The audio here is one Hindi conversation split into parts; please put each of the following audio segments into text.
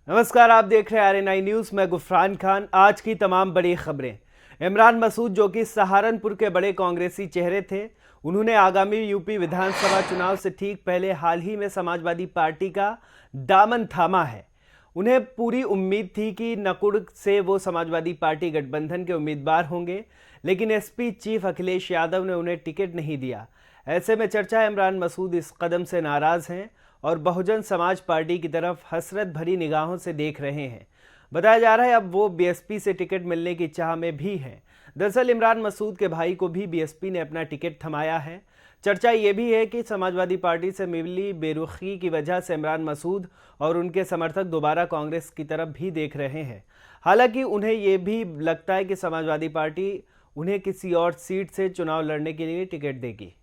नमस्कार, आप देख रहे हैं RNI न्यूज। मैं गुफरान खान। आज की तमाम बड़ी खबरें। इमरान मसूद, जो कि सहारनपुर के बड़े कांग्रेसी चेहरे थे, उन्होंने आगामी यूपी विधानसभा चुनाव से ठीक पहले हाल ही में समाजवादी पार्टी का दामन थामा है। उन्हें पूरी उम्मीद थी कि नकुड़ से वो समाजवादी पार्टी गठबंधन के उम्मीदवार होंगे, लेकिन एसपी चीफ अखिलेश यादव ने उन्हें टिकट नहीं दिया। ऐसे में चर्चा है इमरान मसूद इस कदम से नाराज हैं और बहुजन समाज पार्टी की तरफ हसरत भरी निगाहों से देख रहे हैं। बताया जा रहा है अब वो बीएसपी से टिकट मिलने की चाह में भी हैं। दरअसल इमरान मसूद के भाई को भी बीएसपी ने अपना टिकट थमाया है। चर्चा ये भी है कि समाजवादी पार्टी से मिली बेरुखी की वजह से इमरान मसूद और उनके समर्थक दोबारा कांग्रेस की तरफ भी देख रहे हैं। हालांकि उन्हें यह भी लगता है कि समाजवादी पार्टी उन्हें किसी और सीट से चुनाव लड़ने के लिए टिकट देगी।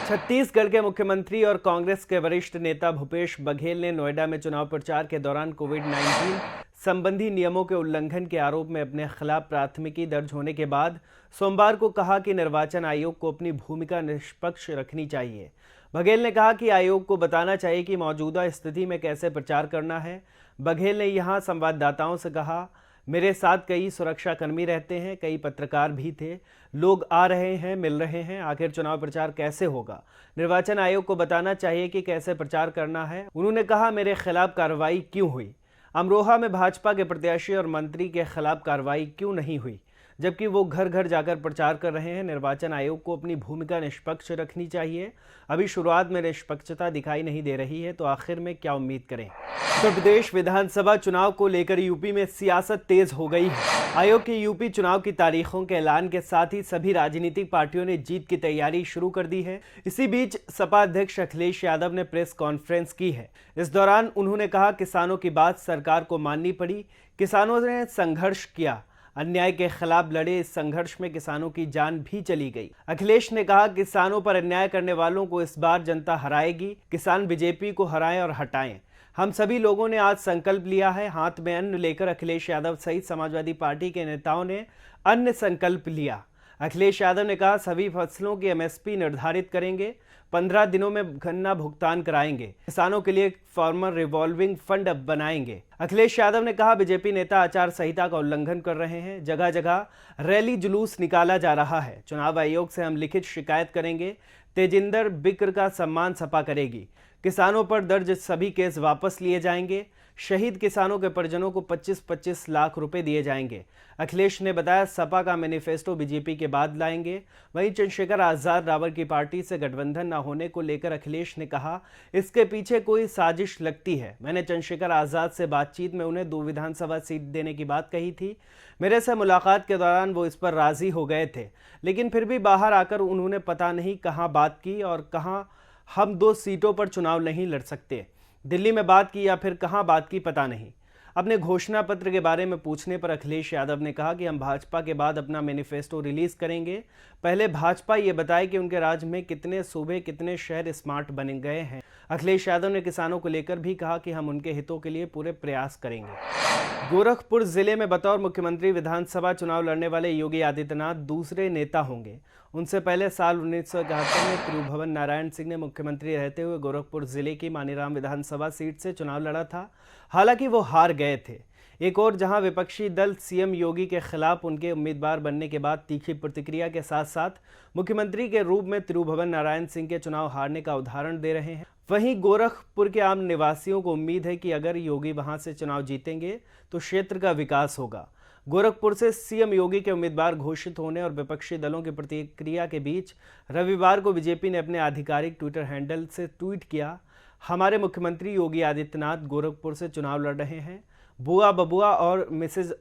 छत्तीसगढ़ के मुख्यमंत्री और कांग्रेस के वरिष्ठ नेता भूपेश बघेल ने नोएडा में चुनाव प्रचार के दौरान कोविड-19 संबंधी नियमों के उल्लंघन के आरोप में अपने खिलाफ प्राथमिकी दर्ज होने के बाद सोमवार को कहा कि निर्वाचन आयोग को अपनी भूमिका निष्पक्ष रखनी चाहिए। बघेल ने कहा कि आयोग को बताना चाहिए कि मौजूदा स्थिति में कैसे प्रचार करना है। बघेल ने यहां संवाददाताओं से कहा, मेरे साथ कई सुरक्षाकर्मी रहते हैं, कई पत्रकार भी थे, लोग आ रहे हैं, मिल रहे हैं। आखिर चुनाव प्रचार कैसे होगा? निर्वाचन आयोग को बताना चाहिए कि कैसे प्रचार करना है। उन्होंने कहा, मेरे खिलाफ कार्रवाई क्यों हुई? अमरोहा में भाजपा के प्रत्याशी और मंत्री के खिलाफ कार्रवाई क्यों नहीं हुई, जबकि वो घर घर जाकर प्रचार कर रहे हैं? निर्वाचन आयोग को अपनी भूमिका निष्पक्ष रखनी चाहिए। अभी शुरुआत में निष्पक्षता दिखाई नहीं दे रही है, तो आखिर में क्या उम्मीद करें? उत्तर प्रदेश विधानसभा चुनाव को लेकर यूपी में सियासत तेज हो गई है। आयोग की यूपी चुनाव की तारीखों के ऐलान के साथ ही सभी राजनीतिक पार्टियों ने जीत की तैयारी शुरू कर दी है। इसी बीच सपा अध्यक्ष अखिलेश यादव ने प्रेस कॉन्फ्रेंस की है। इस दौरान उन्होंने कहा, किसानों की बात सरकार को माननी पड़ी। किसानों ने संघर्ष किया, अन्याय के खिलाफ लड़े। इस संघर्ष में किसानों की जान भी चली गई। अखिलेश ने कहा, किसानों पर अन्याय करने वालों को इस बार जनता हराएगी। किसान बीजेपी को हराएं और हटाएं। हम सभी लोगों ने आज संकल्प लिया है। हाथ में अन्न लेकर अखिलेश यादव सहित समाजवादी पार्टी के नेताओं ने अन्न संकल्प लिया। अखिलेश यादव ने कहा, सभी फसलों की एमएसपी निर्धारित करेंगे, 15 दिनों में गन्ना भुगतान कराएंगे, किसानों के लिए फार्मर रिवॉल्विंग फंड अब बनाएंगे। अखिलेश यादव ने कहा, बीजेपी नेता आचार संहिता का उल्लंघन कर रहे हैं, जगह जगह रैली जुलूस निकाला जा रहा है। चुनाव आयोग से हम लिखित शिकायत करेंगे। तेजिंदर बिक्र का सम्मान सपा करेगी। किसानों पर दर्ज सभी केस वापस लिए जाएंगे। शहीद किसानों के परिजनों को 25-25 लाख रुपए दिए जाएंगे। अखिलेश ने बताया, सपा का मैनिफेस्टो बीजेपी के बाद लाएंगे। वहीं चंद्रशेखर आजाद रावल की पार्टी से गठबंधन न होने को लेकर अखिलेश ने कहा, इसके पीछे कोई साजिश लगती है। मैंने चंद्रशेखर आजाद से बातचीत में उन्हें 2 विधानसभा सीट देने की बात कही थी। मेरे से मुलाकात के दौरान वो इस पर राजी हो गए थे, लेकिन फिर भी बाहर आकर उन्होंने पता नहीं कहाँ बात की और कहाँ हम 2 सीटों पर चुनाव नहीं लड़ सकते। दिल्ली में बात की या फिर कहां बात की पता नहीं। अपने घोषणा पत्र के बारे में पूछने पर अखिलेश यादव ने कहा कि हम भाजपा के बाद अपना मैनिफेस्टो रिलीज करेंगे। पहले भाजपा ये बताए कि उनके राज्य में कितने सूबे, कितने शहर स्मार्ट बन गए हैं। अखिलेश यादव ने किसानों को लेकर भी कहा कि हम उनके हितों के लिए पूरे प्रयास करेंगे। गोरखपुर जिले में बतौर मुख्यमंत्री विधानसभा चुनाव लड़ने वाले योगी आदित्यनाथ दूसरे नेता होंगे। उनसे पहले साल 1971 में तिरुभुवन नारायण सिंह ने मुख्यमंत्री रहते हुए गोरखपुर जिले की मानीराम विधानसभा सीट से चुनाव लड़ा था। हालांकि वो हार गए थे। एक और जहां विपक्षी दल सीएम योगी के खिलाफ उनके उम्मीदवार बनने के बाद तीखी प्रतिक्रिया के साथ साथ मुख्यमंत्री के रूप में तिरुभुवन नारायण सिंह के चुनाव हारने का उदाहरण दे रहे हैं। वहीं गोरखपुर के आम निवासियों को उम्मीद है कि अगर योगी वहां से चुनाव जीतेंगे तो क्षेत्र का विकास होगा। गोरखपुर से सीएम योगी के उम्मीदवार घोषित होने और विपक्षी दलों की प्रतिक्रिया के बीच रविवार को बीजेपी ने अपने आधिकारिक ट्विटर हैंडल से ट्वीट किया, हमारे मुख्यमंत्री योगी आदित्यनाथ गोरखपुर से चुनाव लड़ रहे हैं। बुआ बबुआ और मिसेज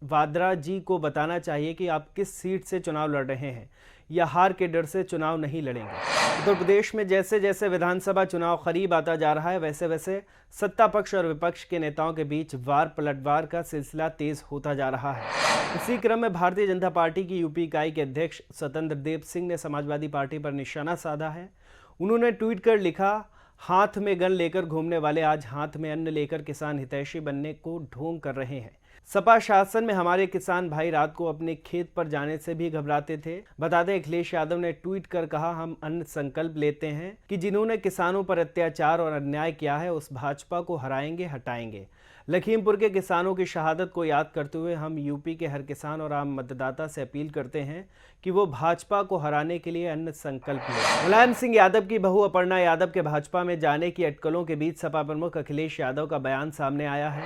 वाद्रा जी को बताना चाहिए कि आप किस सीट से चुनाव लड़ रहे हैं या हार के डर से चुनाव नहीं लड़ेंगे। उत्तर प्रदेश में जैसे जैसे विधानसभा चुनाव करीब आता जा रहा है, वैसे वैसे सत्ता पक्ष और विपक्ष के नेताओं के बीच वार पलटवार का सिलसिला तेज होता जा रहा है। इसी क्रम में भारतीय जनता पार्टी की यूपी इकाई के अध्यक्ष स्वतंत्र देव सिंह ने समाजवादी पार्टी पर निशाना साधा है। उन्होंने ट्वीट कर लिखा, हाथ में गन लेकर घूमने वाले आज हाथ में अन्न लेकर किसान हितैषी बनने को ढोंग कर रहे हैं। सपा शासन में हमारे किसान भाई रात को अपने खेत पर जाने से भी घबराते थे। बताते अखिलेश यादव ने ट्वीट कर कहा, हम अन्न संकल्प लेते हैं कि जिन्होंने किसानों पर अत्याचार और अन्याय किया है उस भाजपा को हराएंगे, हटाएंगे। लखीमपुर के किसानों की शहादत को याद करते हुए हम यूपी के हर किसान और आम मतदाता से अपील करते हैं कि वो भाजपा को हराने के लिए अन्न संकल्प लें। मुलायम सिंह यादव की बहू अपर्णा यादव के भाजपा में जाने की अटकलों के बीच सपा प्रमुख अखिलेश यादव का बयान सामने आया है।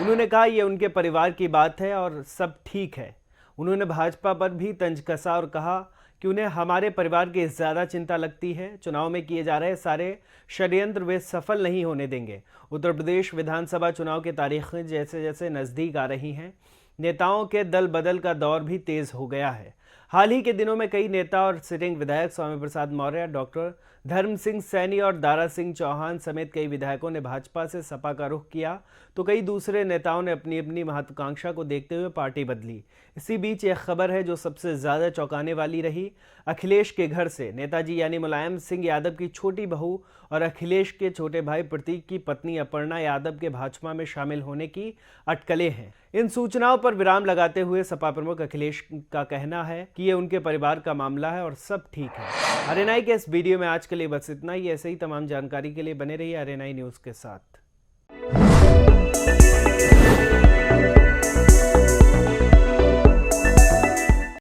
उन्होंने कहा ये उनके परिवार की बात है और सब ठीक है। उन्होंने भाजपा पर भी तंज कसा और कहा कि उन्हें हमारे परिवार की ज़्यादा चिंता लगती है। चुनाव में किए जा रहे सारे षड्यंत्र वे सफल नहीं होने देंगे। उत्तर प्रदेश विधानसभा चुनाव की तारीखें जैसे जैसे नज़दीक आ रही हैं, नेताओं के दल बदल का दौर भी तेज हो गया है। हाल ही के दिनों में कई नेता और सिटिंग विधायक स्वामी प्रसाद मौर्य, डॉक्टर धर्म सिंह सैनी और दारा सिंह चौहान समेत कई विधायकों ने भाजपा से सपा का रुख किया, तो कई दूसरे नेताओं ने अपनी अपनी महत्वाकांक्षा को देखते हुए पार्टी बदली। इसी बीच एक खबर है जो सबसे ज़्यादा चौंकाने वाली रही। अखिलेश के घर से नेताजी यानी मुलायम सिंह यादव की छोटी बहू और अखिलेश के छोटे भाई प्रतीक की पत्नी अपर्णा यादव के भाजपा में शामिल होने की अटकलें हैं। इन सूचनाओं पर विराम लगाते हुए सपा प्रमुख अखिलेश का कहना है कि ये उनके परिवार का मामला है और सब ठीक है। आरएनआई के इस वीडियो में आज के लिए बस इतना ही। ऐसे ही तमाम जानकारी के लिए बने रहिए आरएनआई न्यूज़ के साथ।